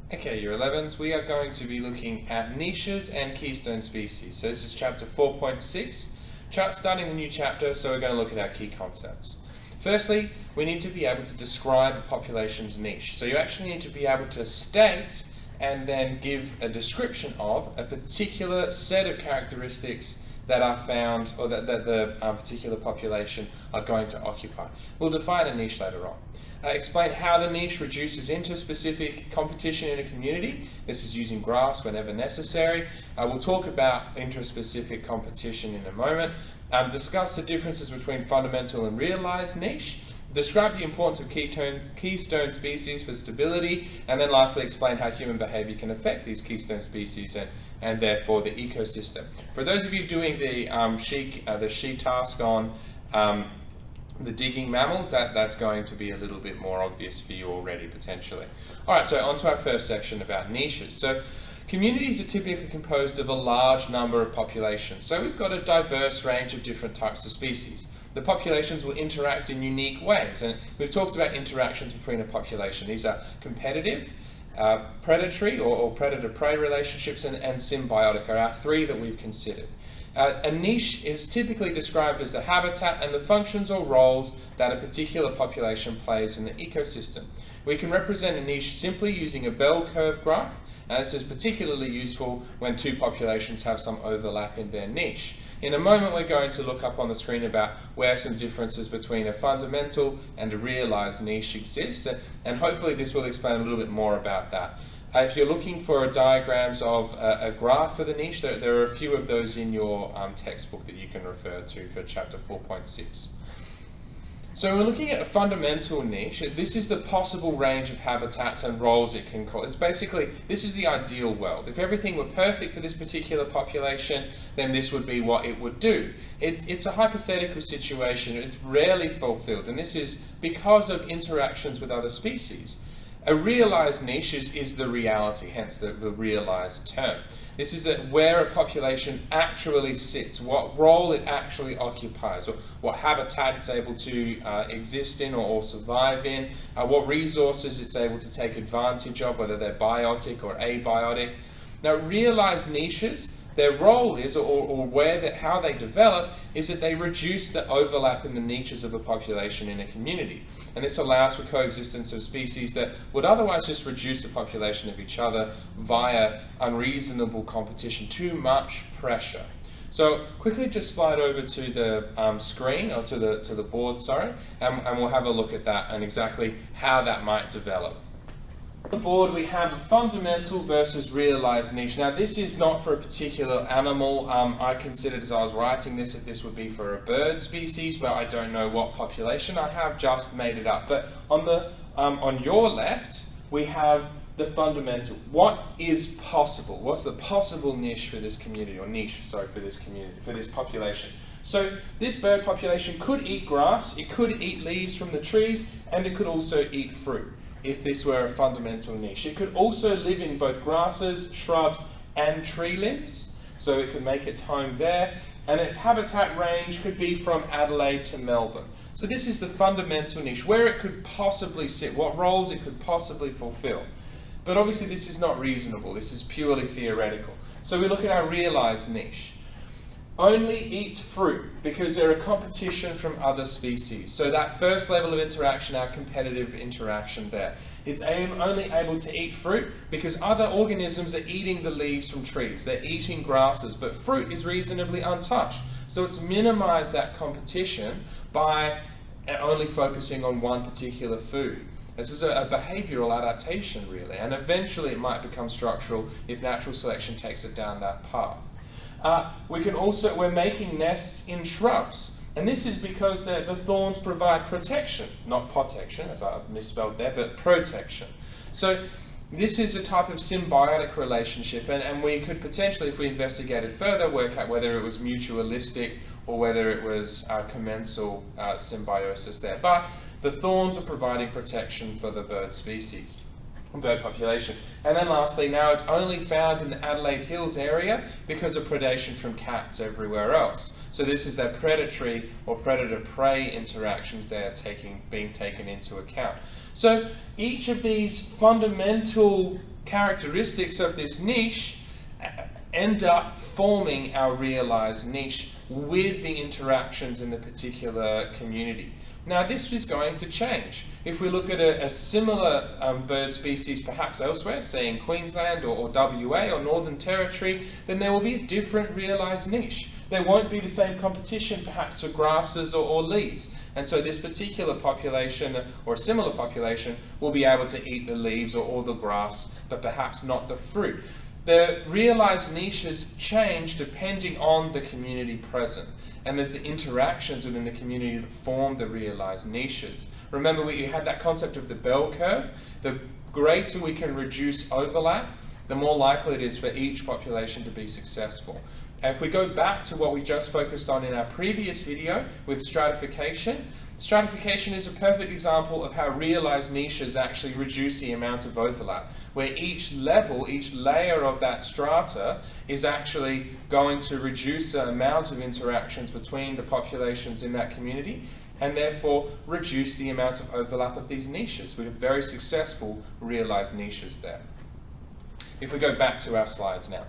Okay, Year 11s, we are going to be looking at niches and keystone species. So this is chapter 4.6, starting the new chapter, so we're going to look at our key concepts. Firstly, we need to be able to describe a population's niche. So you actually need to be able to state and then give a description of a particular set of characteristics that are found, or that the particular population are going to occupy. We'll define a niche later on. Explain how the niche reduces interspecific competition in a community. This is using graphs whenever necessary. We'll talk about interspecific competition in a moment. Discuss the differences between fundamental and realized niche. Describe the importance of keystone species for stability, and then lastly explain how human behavior can affect these keystone species and therefore the ecosystem. For those of you doing the sheet task on the digging mammals, that's going to be a little bit more obvious for you already potentially. Alright, so on to our first section about niches. So communities are typically composed of a large number of populations. So we've got a diverse range of different types of species. The populations will interact in unique ways, and we've talked about interactions between a population. These are competitive, predatory or predator-prey relationships, and symbiotic are our three that we've considered. A niche is typically described as the habitat and the functions or roles that a particular population plays in the ecosystem. We can represent a niche simply using a bell curve graph, and this is particularly useful when two populations have some overlap in their niche. In a moment we're going to look up on the screen about where some differences between a fundamental and a realized niche exist, and hopefully this will explain a little bit more about that. If you're looking for diagrams of a graph for the niche, there are a few of those in your textbook that you can refer to for chapter 4.6. So we're looking at a fundamental niche. This is the possible range of habitats and roles it can call. It's basically, this is the ideal world. If everything were perfect for this particular population, then this would be what it would do. It's a hypothetical situation. It's rarely fulfilled, and this is because of interactions with other species. A realized niche is the reality, hence the realized term. This is where a population actually sits, what role it actually occupies, or what habitat it's able to exist in or survive in, what resources it's able to take advantage of, whether they're biotic or abiotic. Now, realized niches, their role is, or how they develop, is that they reduce the overlap in the niches of a population in a community. And this allows for coexistence of species that would otherwise just reduce the population of each other via unreasonable competition, too much pressure. So quickly just slide over to the screen, or to the board, sorry, and we'll have a look at that and exactly how that might develop. On the board we have a fundamental versus realized niche. Now this is not for a particular animal. I considered as I was writing this that this would be for a bird species, but I don't know what population. I have just made it up. But on your left we have the fundamental. What is possible? What's the possible niche for this community, or niche, sorry, for this community, for this population? So this bird population could eat grass, it could eat leaves from the trees, and it could also eat fruit, if this were a fundamental niche. It could also live in both grasses, shrubs, and tree limbs, so it could make its home there, and its habitat range could be from Adelaide to Melbourne. So this is the fundamental niche, where it could possibly sit, what roles it could possibly fulfill. But obviously this is not reasonable, this is purely theoretical. So we look at our realized niche. Only eats fruit because they're a competition from other species. So that first level of interaction, our competitive interaction there. It's only able to eat fruit because other organisms are eating the leaves from trees. They're eating grasses, but fruit is reasonably untouched. So it's minimized that competition by only focusing on one particular food. This is a behavioral adaptation really, and eventually it might become structural if natural selection takes it down that path. We're making nests in shrubs, and this is because the thorns provide protection, not protection, as I misspelled there, but protection. So this is a type of symbiotic relationship, and we could potentially, if we investigated further, work out whether it was mutualistic or whether it was commensal symbiosis there. But the thorns are providing protection for the bird species. Bird population. And then lastly, now it's only found in the Adelaide Hills area because of predation from cats everywhere else. So this is their predatory or predator-prey interactions there being taken into account. So each of these fundamental characteristics of this niche end up forming our realized niche with the interactions in the particular community. Now this is going to change. If we look at a similar bird species perhaps elsewhere, say in Queensland or WA or Northern Territory, then there will be a different realised niche. There won't be the same competition perhaps for grasses or leaves. And so this particular population or a similar population will be able to eat the leaves or the grass, but perhaps not the fruit. The realised niches change depending on the community present. And there's the interactions within the community that form the realised niches. Remember, we had that concept of the bell curve. The greater we can reduce overlap, the more likely it is for each population to be successful. And if we go back to what we just focused on in our previous video with stratification, stratification is a perfect example of how realised niches actually reduce the amount of overlap, where each level, each layer of that strata is actually going to reduce the amount of interactions between the populations in that community and therefore reduce the amount of overlap of these niches. We have very successful realised niches there. If we go back to our slides now.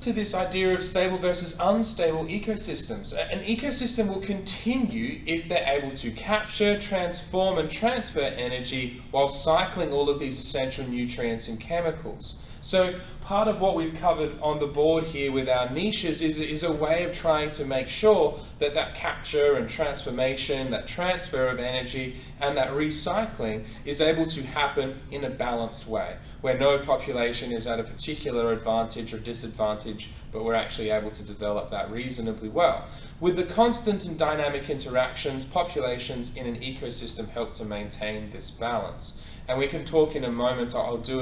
To this idea of stable versus unstable ecosystems. An ecosystem will continue if they're able to capture, transform and transfer energy while cycling all of these essential nutrients and chemicals. So part of what we've covered on the board here with our niches is a way of trying to make sure that that capture and transformation, that transfer of energy and that recycling is able to happen in a balanced way, where no population is at a particular advantage or disadvantage, but we're actually able to develop that reasonably well. With the constant and dynamic interactions, populations in an ecosystem help to maintain this balance. And we can talk in a moment. I'll do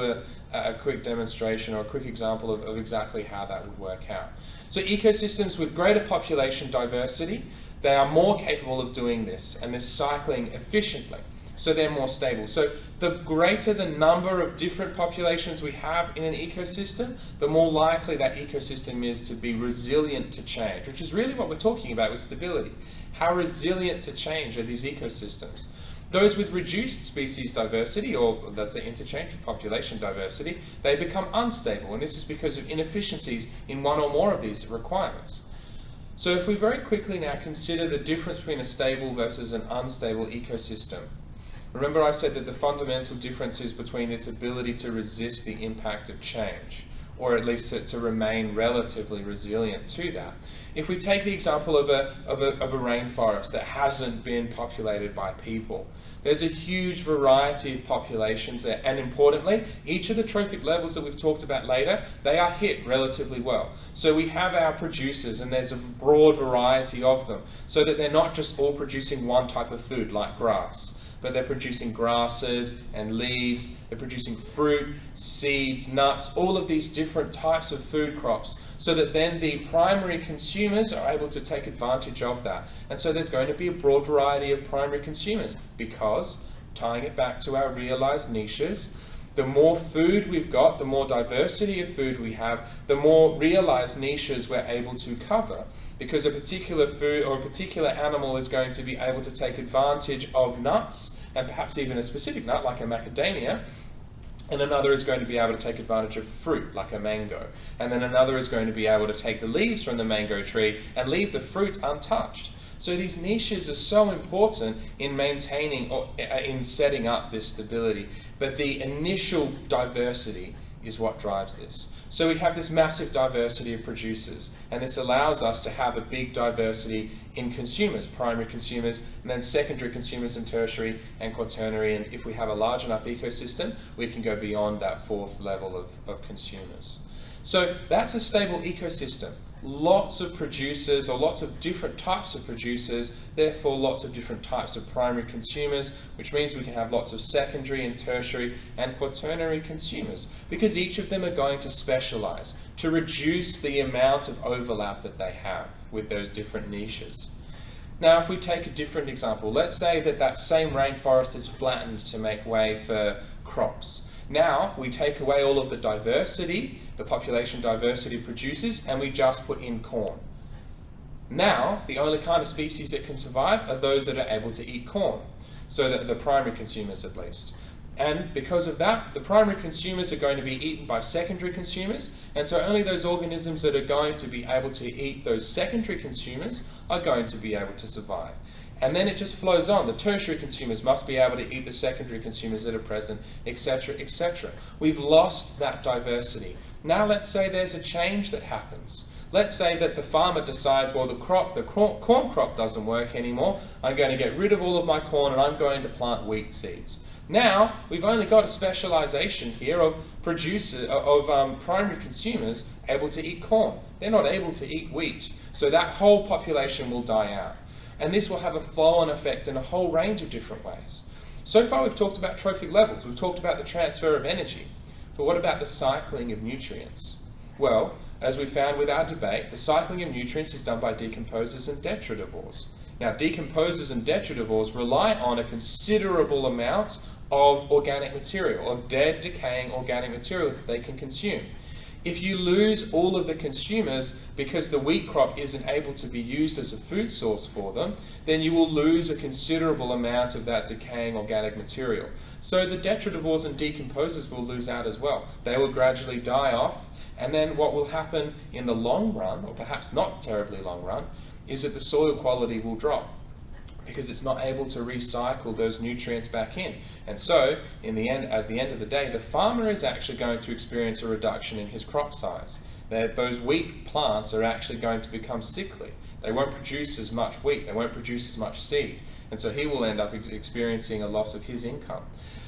a quick demonstration or a quick example of exactly how that would work out. So ecosystems with greater population diversity, they are more capable of doing this and this cycling efficiently. So they're more stable. So the greater the number of different populations we have in an ecosystem, the more likely that ecosystem is to be resilient to change, which is really what we're talking about with stability. How resilient to change are these ecosystems? Those with reduced species diversity, or that's the interchange with population diversity, they become unstable, and this is because of inefficiencies in one or more of these requirements. So if we very quickly now consider the difference between a stable versus an unstable ecosystem, remember I said that the fundamental difference is between its ability to resist the impact of change, or at least to remain relatively resilient to that. If we take the example of a rainforest that hasn't been populated by people, there's a huge variety of populations there, and importantly, each of the trophic levels that we've talked about later, they are hit relatively well. So we have our producers, and there's a broad variety of them, so that they're not just all producing one type of food like grass, but they're producing grasses and leaves, they're producing fruit, seeds, nuts, all of these different types of food crops, so that then the primary consumers are able to take advantage of that. And so there's going to be a broad variety of primary consumers because, tying it back to our realised niches, the more food we've got, the more diversity of food we have, the more realised niches we're able to cover. Because a particular food or a particular animal is going to be able to take advantage of nuts, and perhaps even a specific nut like a macadamia, and another is going to be able to take advantage of fruit like a mango, and then another is going to be able to take the leaves from the mango tree and leave the fruit untouched. So these niches are so important in maintaining or in setting up this stability, but the initial diversity is what drives this. So we have this massive diversity of producers, and this allows us to have a big diversity in consumers, primary consumers, and then secondary consumers and tertiary and quaternary, and if we have a large enough ecosystem, we can go beyond that fourth level of consumers. So that's a stable ecosystem. Lots of producers, or lots of different types of producers, therefore lots of different types of primary consumers, which means we can have lots of secondary and tertiary and quaternary consumers, because each of them are going to specialize to reduce the amount of overlap that they have with those different niches. Now, if we take a different example, let's say that that same rainforest is flattened to make way for crops. Now we take away all of the diversity, the population diversity of producers, and we just put in corn. Now the only kind of species that can survive are those that are able to eat corn, so that the primary consumers at least. And because of that, the primary consumers are going to be eaten by secondary consumers, and so only those organisms that are going to be able to eat those secondary consumers are going to be able to survive. And then it just flows on. The tertiary consumers must be able to eat the secondary consumers that are present, etc., etc. We've lost that diversity. Now let's say there's a change that happens. Let's say that the farmer decides, well, the corn crop doesn't work anymore. I'm going to get rid of all of my corn and I'm going to plant wheat seeds. Now, we've only got a specialization here of primary consumers able to eat corn. They're not able to eat wheat. So that whole population will die out. And this will have a flow-on effect in a whole range of different ways. So far we've talked about trophic levels. We've talked about the transfer of energy. But what about the cycling of nutrients? Well, as we found with our debate, the cycling of nutrients is done by decomposers and detritivores. Now, decomposers and detritivores rely on a considerable amount of organic material, of dead, decaying organic material that they can consume. If you lose all of the consumers because the wheat crop isn't able to be used as a food source for them, then you will lose a considerable amount of that decaying organic material. So the detritivores and decomposers will lose out as well. They will gradually die off, and then what will happen in the long run, or perhaps not terribly long run, is that the soil quality will drop because it's not able to recycle those nutrients back in. And so, at the end of the day, the farmer is actually going to experience a reduction in his crop size. Those wheat plants are actually going to become sickly. They won't produce as much wheat, they won't produce as much seed. And so he will end up experiencing a loss of his income.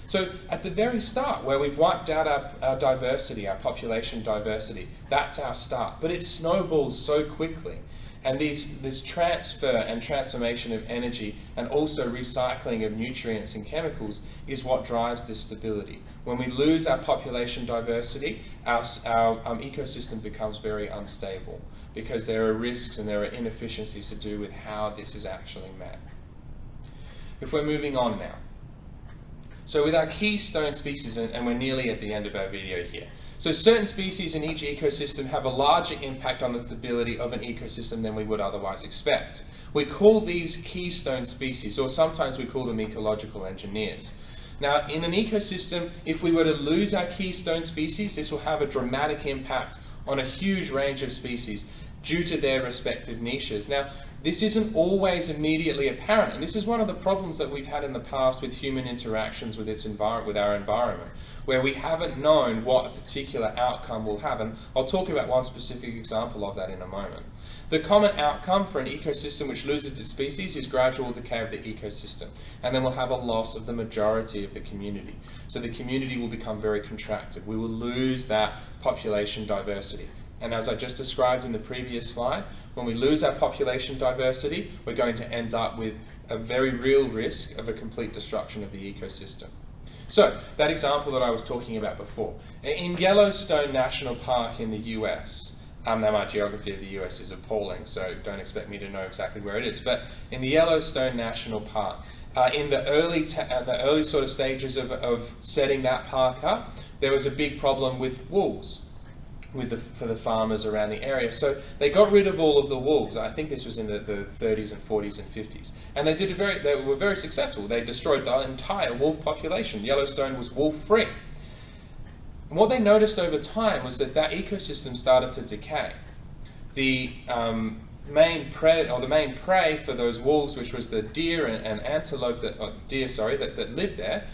So at the very start, where we've wiped out our diversity, our population diversity, that's our start. But it snowballs so quickly. And this transfer and transformation of energy and also recycling of nutrients and chemicals is what drives this stability. When we lose our population diversity, our ecosystem becomes very unstable because there are risks and there are inefficiencies to do with how this is actually met. If we're moving on now. So with our keystone species, and we're nearly at the end of our video here. So certain species in each ecosystem have a larger impact on the stability of an ecosystem than we would otherwise expect. We call these keystone species, or sometimes we call them ecological engineers. Now, in an ecosystem, if we were to lose our keystone species, this will have a dramatic impact on a huge range of species due to their respective niches. Now, this isn't always immediately apparent, and this is one of the problems that we've had in the past with human interactions with our environment, where we haven't known what a particular outcome will have, and I'll talk about one specific example of that in a moment. The common outcome for an ecosystem which loses its species is gradual decay of the ecosystem, and then we'll have a loss of the majority of the community. So the community will become very contracted. We will lose that population diversity. And as I just described in the previous slide, when we lose our population diversity, we're going to end up with a very real risk of a complete destruction of the ecosystem. So, that example that I was talking about before. In Yellowstone National Park in the US, now my geography of the US is appalling, so don't expect me to know exactly where it is, but in the Yellowstone National Park, in the early sort of stages of setting that park up, there was a big problem with wolves. For the farmers around the area. So they got rid of all of the wolves. I think this was in the 30s and 40s and 50s. And they were very successful. They destroyed the entire wolf population. Yellowstone was wolf-free. And what they noticed over time was that ecosystem started to decay. The main prey for those wolves, which was the deer and antelope that lived there,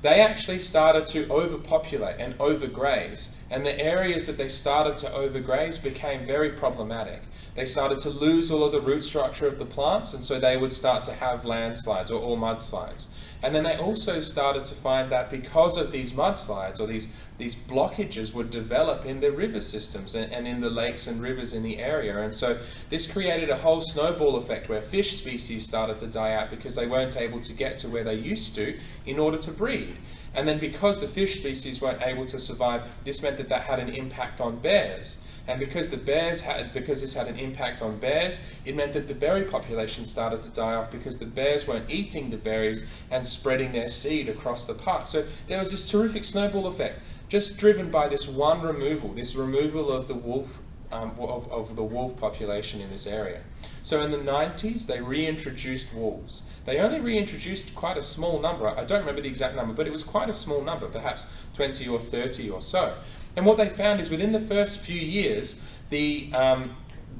they actually started to overpopulate and overgraze, and the areas that they started to overgraze became very problematic. They started to lose all of the root structure of the plants, and so they would start to have landslides or mudslides. And then they also started to find that because of these mudslides or these blockages would develop in the river systems and in the lakes and rivers in the area. And so this created a whole snowball effect where fish species started to die out because they weren't able to get to where they used to in order to breed. And then because the fish species weren't able to survive, this meant that had an impact on bears. And because this had an impact on bears, it meant that the berry population started to die off because the bears weren't eating the berries and spreading their seed across the park. So there was this terrific snowball effect, just driven by this removal of the wolf of the wolf population in this area. So in the 90s, they reintroduced wolves. They only reintroduced quite a small number. I don't remember the exact number, but it was quite a small number, perhaps 20 or 30 or so. And what they found is within the first few years, the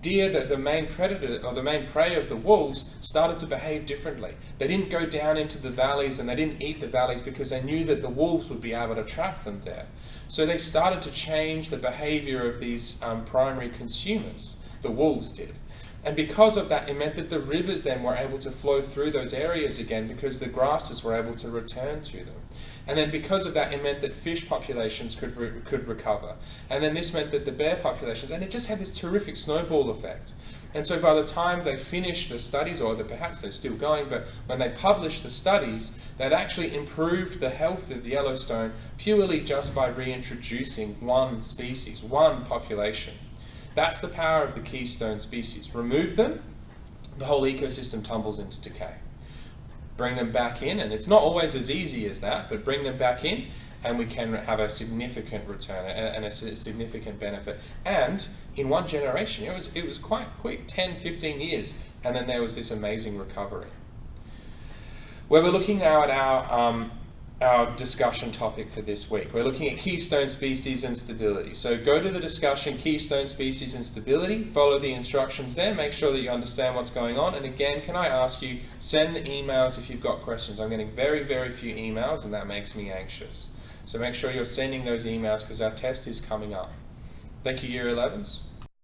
deer, that the main predator or the main prey of the wolves, started to behave differently. They didn't go down into the valleys and they didn't eat the valleys because they knew that the wolves would be able to trap them there. So they started to change the behavior of these primary consumers. The wolves did. And because of that, it meant that the rivers then were able to flow through those areas again because the grasses were able to return to them. And then because of that, it meant that fish populations could recover. And then this meant that the bear populations, and it just had this terrific snowball effect. And so by the time they finished the studies, or perhaps they're still going, but when they published the studies, they'd actually improved the health of Yellowstone purely just by reintroducing one species, one population. That's the power of the keystone species. Remove them, the whole ecosystem tumbles into decay. Bring them back in, and it's not always as easy as that, but bring them back in and we can have a significant return and a significant benefit. And in one generation, it was quite quick, 10, 15 years, and then there was this amazing recovery. Where we're looking now at our discussion topic for this week. We're looking at keystone species and stability. So go to the discussion, keystone species and stability, follow the instructions there, make sure that you understand what's going on. And again, can I ask you, send emails if you've got questions. I'm getting very, very few emails and that makes me anxious. So make sure you're sending those emails because our test is coming up. Thank you, Year 11s.